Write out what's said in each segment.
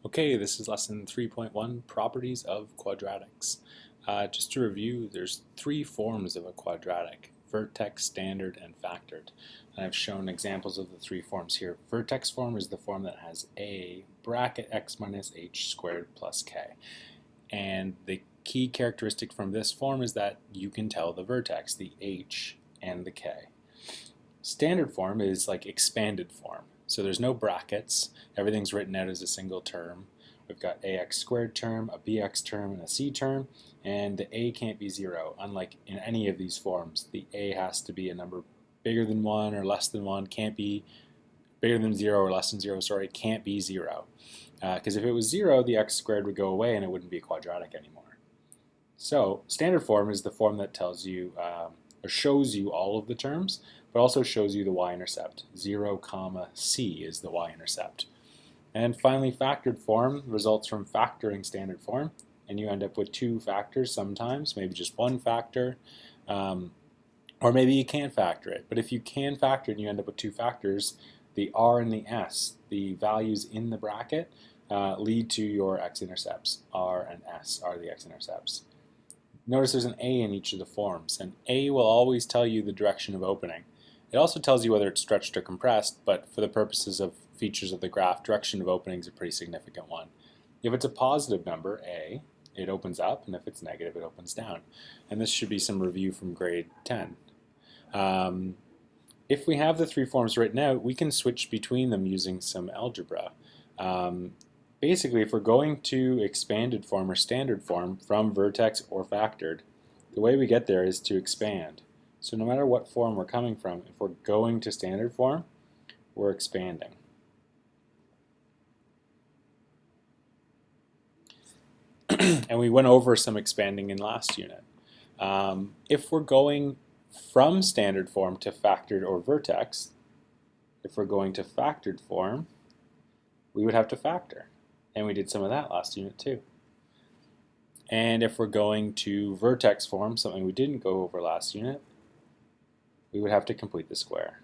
Okay, this is lesson 3.1, Properties of Quadratics. Just to review, there's three forms of a quadratic: vertex, standard, and factored. And I've shown examples of the three forms here. Vertex form is the form that has a bracket x minus h squared plus k. And the key characteristic from this form is that you can tell the vertex, the h and the k. Standard form is like expanded form. So there's no brackets. Everything's written out as a single term. We've got ax squared term, a bx term, and a c term, and the a can't be 0. Unlike in any of these forms, the a has to be a number bigger than 1 or less than 1, can't be bigger than 0 or less than 0, sorry, can't be 0. Because if it was 0, the x squared would go away and it wouldn't be a quadratic anymore. So standard form is the form that tells you or shows you all of the terms, but also shows you the y-intercept. 0, c is the y-intercept. And finally, factored form results from factoring standard form, and you end up with two factors sometimes, maybe just one factor, or maybe you can't factor it. But if you can factor it and you end up with two factors, the r and the s, the values in the bracket, lead to your x-intercepts. R and s are the x-intercepts. Notice there's an a in each of the forms, and a will always tell you the direction of opening. It also tells you whether it's stretched or compressed, but for the purposes of features of the graph, direction of opening is a pretty significant one. If it's a positive number, a, it opens up, and if it's negative, it opens down. And this should be some review from grade 10. If we have the three forms written out, we can switch between them using some algebra. Basically, if we're going to expanded form or standard form from vertex or factored, the way we get there is to expand. So no matter what form we're coming from, if we're going to standard form, we're expanding. And we went over some expanding in last unit. If we're going from standard form to factored or vertex, if we're going to factored form, we would have to factor. And we did some of that last unit too. And if we're going to vertex form, something we didn't go over last unit, we would have to complete the square.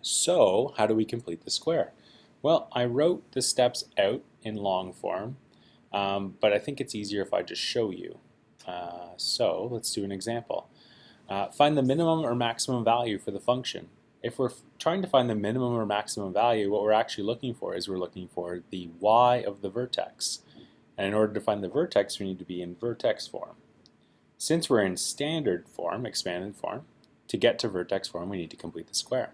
So how do we complete the square? Well, I wrote the steps out in long form, but I think it's easier if I just show you. So let's do an example. Find the minimum or maximum value for the function. If we're trying to find the minimum or maximum value, what we're actually looking for is we're looking for the y of the vertex. And in order to find the vertex, we need to be in vertex form. Since we're in standard form, expanded form, to get to vertex form, we need to complete the square.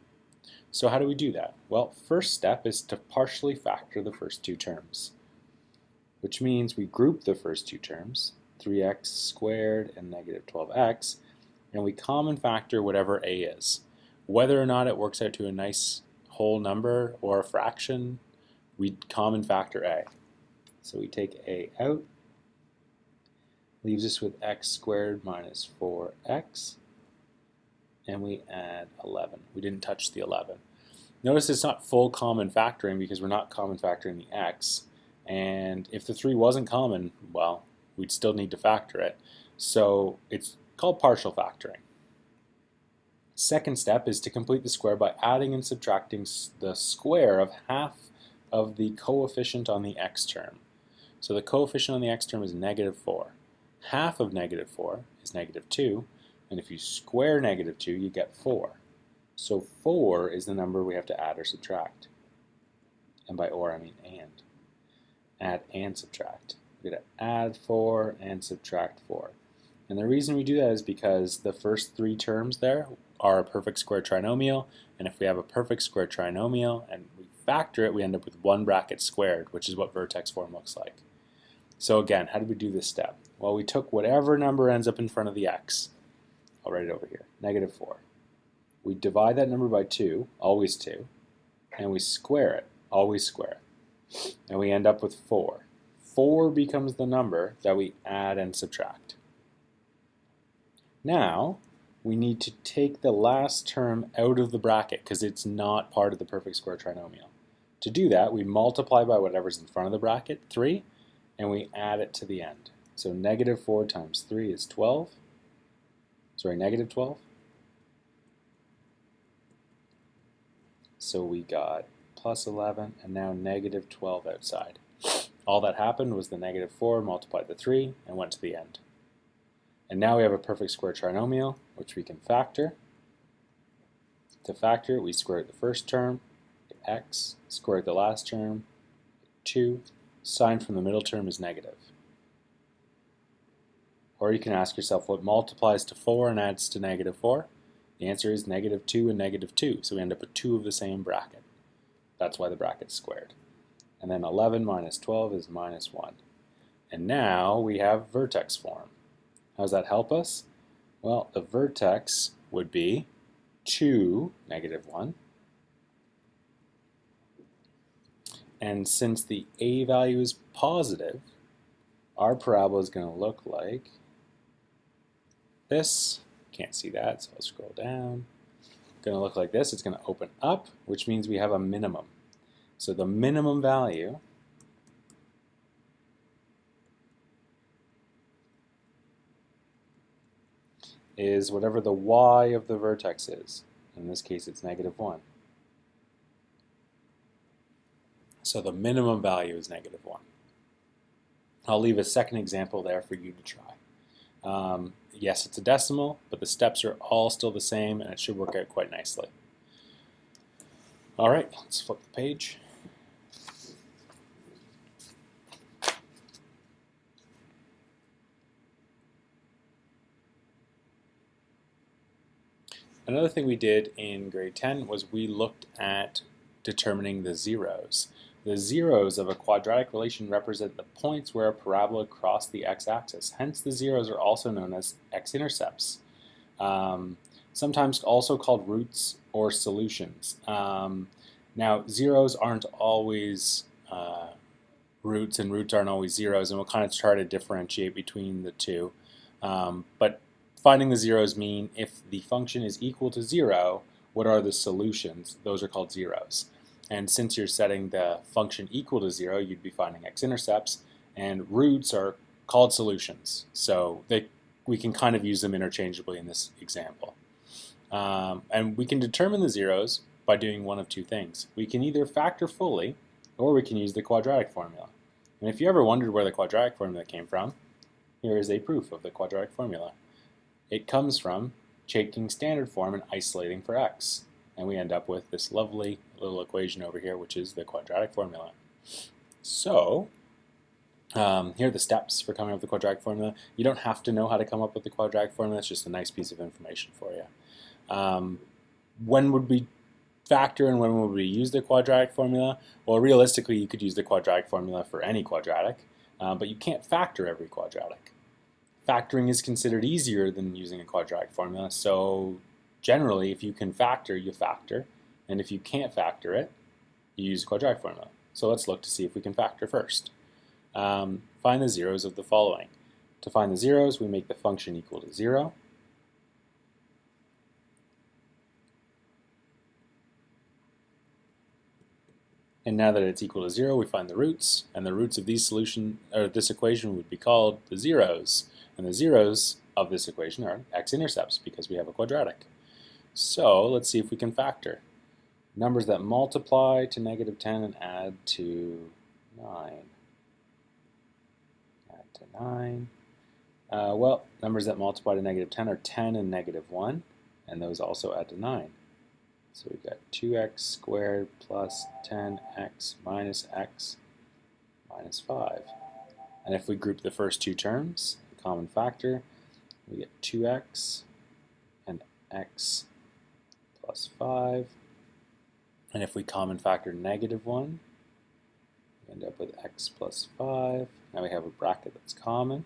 So how do we do that? Well, first step is to partially factor the first two terms, which means we group the first two terms, 3x squared and negative 12x, and we common factor whatever a is. Whether or not it works out to a nice whole number or a fraction, we common factor a. So we take a out, leaves us with x squared minus 4x, and we add 11. We didn't touch the 11. Notice it's not full common factoring because we're not common factoring the x, and if the 3 wasn't common, well, we'd still need to factor it. So it's called partial factoring. Second step is to complete the square by adding and subtracting the square of half of the coefficient on the x term. So the coefficient on the x term is negative 4. Half of negative 4 is negative 2, and if you square negative 2, you get 4. So 4 is the number we have to add or subtract. And by or, I mean and. Add and subtract. We're going to add 4 and subtract 4. And the reason we do that is because the first three terms there are a perfect square trinomial, and if we have a perfect square trinomial and we factor it, we end up with one bracket squared, which is what vertex form looks like. So again, how did we do this step? Well, we took whatever number ends up in front of the x. I'll write it over here, negative 4. We divide that number by 2, always 2, and we square it, always square it. And we end up with 4. 4 becomes the number that we add and subtract. Now, we need to take the last term out of the bracket because it's not part of the perfect square trinomial. To do that, we multiply by whatever's in front of the bracket, 3, and we add it to the end. So negative 4 times 3 is 12. Sorry, negative 12. So we got plus 11 and now negative 12 outside. All that happened was the negative 4 multiplied the 3 and went to the end. And now we have a perfect square trinomial, which we can factor. To factor, we square root the first term, x, square root the last term, 2. Sign from the middle term is negative. Or you can ask yourself what multiplies to 4 and adds to negative 4. The answer is negative 2 and negative 2, so we end up with 2 of the same bracket. That's why the bracket's squared. And then 11 minus 12 is minus 1. And now we have vertex form. How does that help us? Well, the vertex would be 2, negative 1. And since the a value is positive, our parabola is going to look like this. Can't see that, so I'll scroll down. Going to look like this. It's going to open up, which means we have a minimum. So the minimum value is whatever the y of the vertex is. In this case, it's negative 1. So the minimum value is negative 1. I'll leave a second example there for you to try. Yes, it's a decimal, but the steps are all still the same, and it should work out quite nicely. All right, let's flip the page. Another thing we did in grade 10 was we looked at determining the zeros. The zeros of a quadratic relation represent the points where a parabola crossed the x-axis. Hence, the zeros are also known as x-intercepts, sometimes also called roots or solutions. Now, zeros aren't always roots, and roots aren't always zeros, and we'll kind of try to differentiate between the two. But finding the zeros mean if the function is equal to 0, what are the solutions? Those are called zeros. And since you're setting the function equal to 0, you'd be finding x-intercepts, and roots are called solutions. So we can kind of use them interchangeably in this example. And we can determine the zeros by doing one of two things. We can either factor fully, or we can use the quadratic formula. And if you ever wondered where the quadratic formula came from, here is a proof of the quadratic formula. It comes from taking standard form and isolating for x. And we end up with this lovely little equation over here, which is the quadratic formula. So, here are the steps for coming up with the quadratic formula. You don't have to know how to come up with the quadratic formula. It's just a nice piece of information for you. When would we factor and when would we use the quadratic formula? Well, realistically, you could use the quadratic formula for any quadratic, but you can't factor every quadratic. Factoring is considered easier than using a quadratic formula, so generally, if you can factor, you factor, and if you can't factor it, you use a quadratic formula. So let's look to see if we can factor first. Find the zeros of the following. To find the zeros, we make the function equal to 0. And now that it's equal to 0, we find the roots, and the roots of this equation would be called the zeros. And the zeros of this equation are x-intercepts because we have a quadratic. So let's see if we can factor. Numbers that multiply to negative 10 and add to 9. Add to 9. Well, numbers that multiply to negative 10 are 10 and negative 1, and those also add to 9. So we've got 2x squared plus 10x minus 5. And if we group the first two terms, the common factor, we get 2x and x plus 5. And if we common factor negative 1, we end up with x plus 5. Now we have a bracket that's common.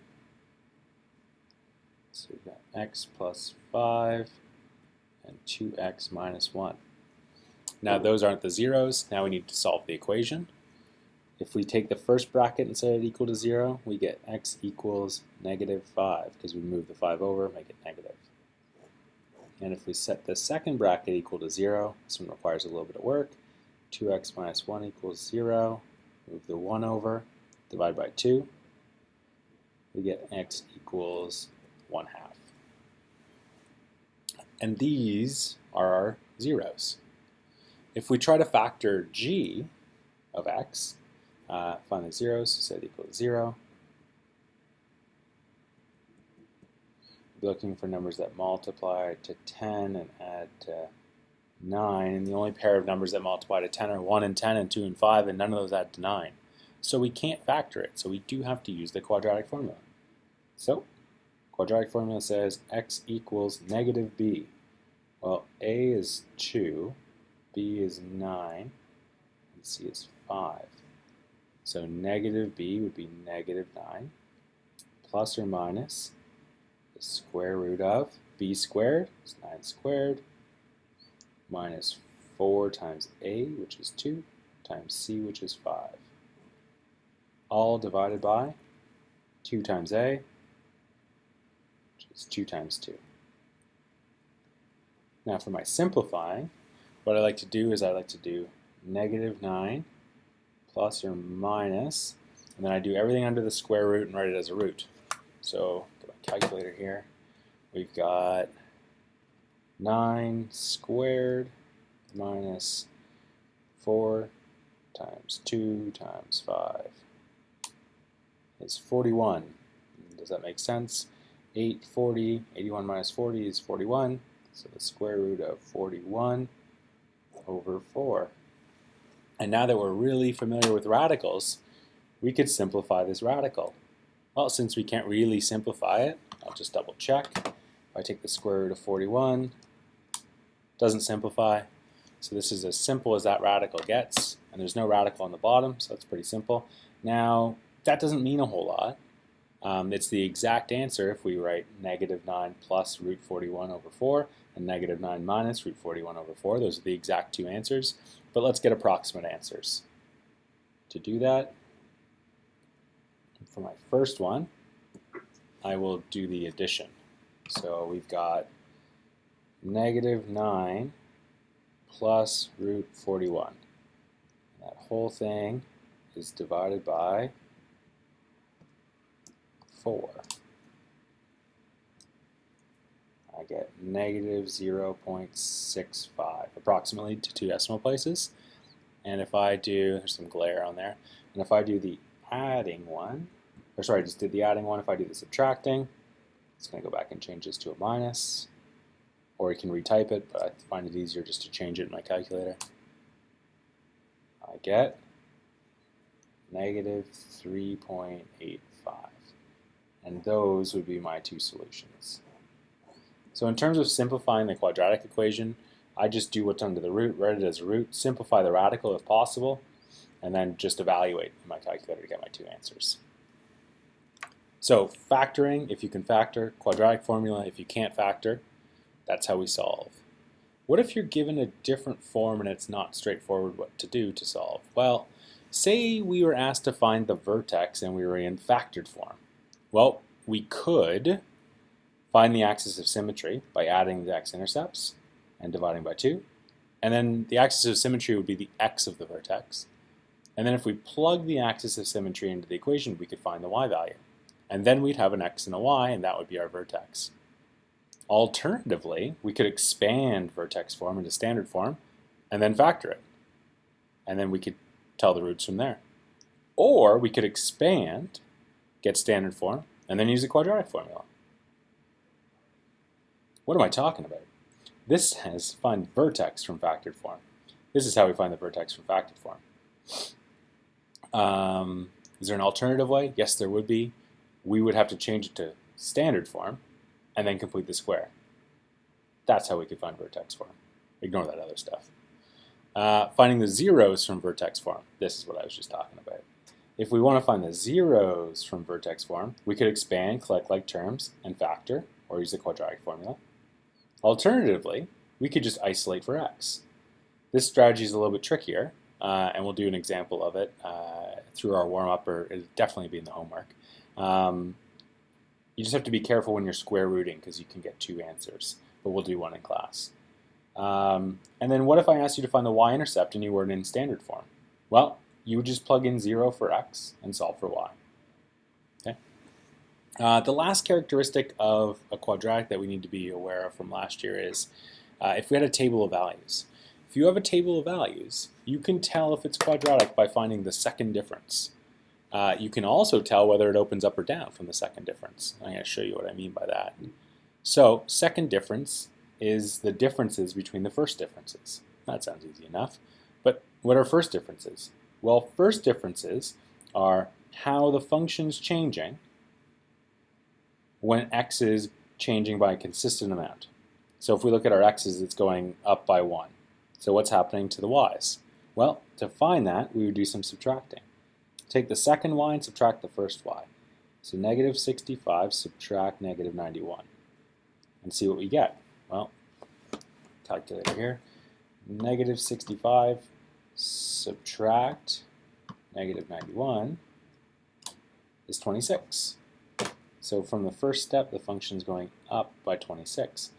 So we've got x plus 5 and 2x minus 1. Now those aren't the zeros. Now we need to solve the equation. If we take the first bracket and set it equal to 0, we get x equals negative 5 because we move the 5 over, make it negative. And if we set the second bracket equal to 0, this one requires a little bit of work. 2x minus 1 equals 0. Move the 1 over, divide by 2. We get x equals 1/2. And these are our zeros. If we try to factor g of x, find the zeros, so set equal to 0. We're looking for numbers that multiply to 10 and add to 9, and the only pair of numbers that multiply to 10 are 1 and 10 and 2 and 5, and none of those add to 9. So we can't factor it, so we do have to use the quadratic formula. So, quadratic formula says x equals negative b. Well, a is 2, b is 9, and c is 5. So negative b would be negative 9, plus or minus the square root of b squared is 9 squared, minus 4 times a, which is 2, times c, which is 5. All divided by 2 times a, which is 2 times 2. Now for my simplifying, what I like to do is I like to do negative 9 plus or minus, and then I do everything under the square root and write it as a root. So get my calculator here. We've got 9 squared minus 4 times 2 times 5 is 41. Does that make sense? 81 minus 40 is 41. So the square root of 41 over 4. And now that we're really familiar with radicals, we could simplify this radical. Well, since we can't really simplify it, I'll just double check. If I take the square root of 41, doesn't simplify. So this is as simple as that radical gets, and there's no radical on the bottom, so that's pretty simple. Now, that doesn't mean a whole lot. It's the exact answer if we write negative 9 plus root 41 over 4 and negative 9 minus root 41 over 4. Those are the exact two answers. But let's get approximate answers. To do that, for my first one, I will do the addition. So we've got negative 9 plus root 41. That whole thing is divided by 4. I get negative 0.65, approximately to 2 decimal places. And if I do, there's some glare on there, and if I do the adding one, or sorry, I just did the adding one, if I do the subtracting, it's going to go back and change this to a minus, or you can retype it, but I find it easier just to change it in my calculator. I get negative 3.85. And those would be my two solutions. So in terms of simplifying the quadratic equation, I just do what's under the root, write it as a root, simplify the radical if possible, and then just evaluate in my calculator to get my two answers. So factoring, if you can factor, quadratic formula, if you can't factor, that's how we solve. What if you're given a different form and it's not straightforward what to do to solve? Well, say we were asked to find the vertex and we were in factored form. Well, we could find the axis of symmetry by adding the x-intercepts and dividing by 2. And then the axis of symmetry would be the x of the vertex. And then if we plug the axis of symmetry into the equation, we could find the y value. And then we'd have an x and a y, and that would be our vertex. Alternatively, we could expand vertex form into standard form and then factor it. And then we could tell the roots from there. Or we could expand, get standard form, and then use the quadratic formula. What am I talking about? This says find vertex from factored form. This is how we find the vertex from factored form. Is there an alternative way? Yes, there would be. We would have to change it to standard form and then complete the square. That's how we could find vertex form. Ignore that other stuff. Finding the zeros from vertex form. This is what I was just talking about. If we want to find the zeros from vertex form, we could expand, collect like terms, and factor, or use the quadratic formula. Alternatively, we could just isolate for x. This strategy is a little bit trickier, and we'll do an example of it through our warm-up, or it'll definitely be in the homework. You just have to be careful when you're square rooting because you can get two answers, but we'll do one in class. And then what if I asked you to find the y-intercept and you weren't in standard form? Well, you would just plug in 0 for x and solve for y. Okay. The last characteristic of a quadratic that we need to be aware of from last year is if we had a table of values. If you have a table of values, you can tell if it's quadratic by finding the second difference. You can also tell whether it opens up or down from the second difference. I'm going to show you what I mean by that. So second difference is the differences between the first differences. That sounds easy enough. But what are first differences? Well, first differences are how the function's changing when x is changing by a consistent amount. So if we look at our x's, it's going up by 1. So what's happening to the y's? Well, to find that, we would do some subtracting. Take the second y and subtract the first y. So negative 65 subtract negative 91. And see what we get. Well, calculator here. Negative 65 subtract negative 91 is 26. So from the first step, the function's going up by 26.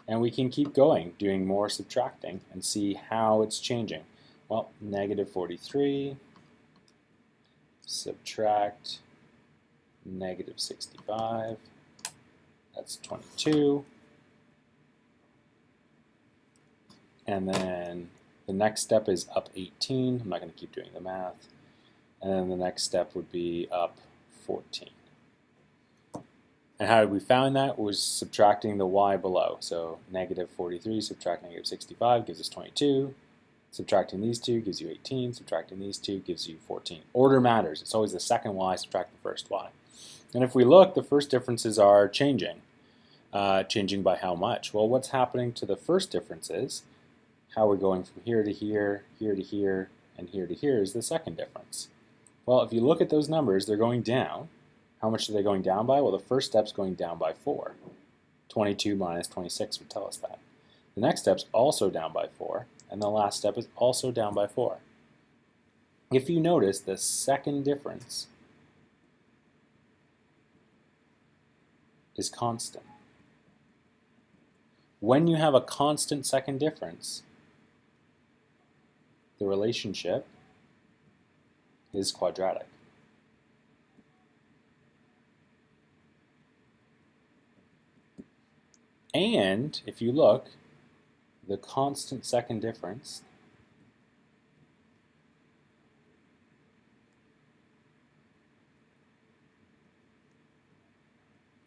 And we can keep going, doing more subtracting, and see how it's changing. Well, negative 43 subtract negative 65, that's 22. And then the next step is up 18. I'm not going to keep doing the math. And then the next step would be up 14. And how we found that was subtracting the y below. So negative 43 subtract negative 65 gives us 22. Subtracting these two gives you 18. Subtracting these two gives you 14. Order matters. It's always the second y subtract the first y. And if we look, the first differences are changing. Changing by how much? Well, what's happening to the first differences, how we're going from here to here, here to here, and here to here is the second difference. Well, if you look at those numbers, they're going down. How much are they going down by? Well, the first step's going down by 4. 22 minus 26 would tell us that. The next step's also down by 4, and the last step is also down by 4. If you notice, the second difference is constant. When you have a constant second difference, the relationship is quadratic. And if you look, the constant second difference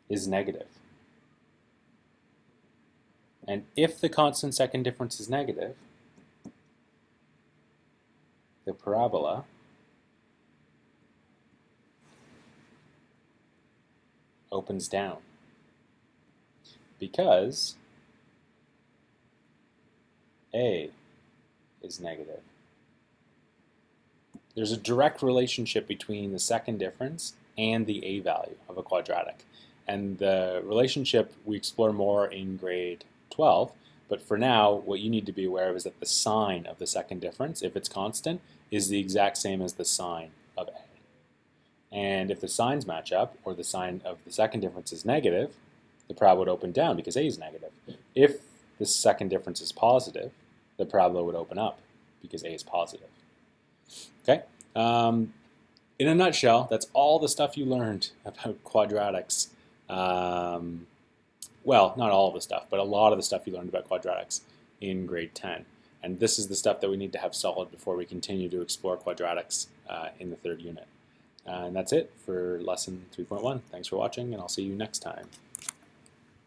is negative. And if the constant second difference is negative, the parabola opens down because a is negative. There's a direct relationship between the second difference and the a value of a quadratic. And the relationship we explore more in grade 12, but for now, what you need to be aware of is that the sign of the second difference, if it's constant, is the exact same as the sign of a. And if the signs match up, or the sign of the second difference is negative, the parabola would open down because a is negative. If the second difference is positive, the parabola would open up because a is positive. Okay? In a nutshell, that's all the stuff you learned about quadratics. Well, not all of the stuff, but a lot of the stuff you learned about quadratics in grade 10. And this is the stuff that we need to have solid before we continue to explore quadratics in the third unit. And that's it for lesson 3.1. Thanks for watching, and I'll see you next time.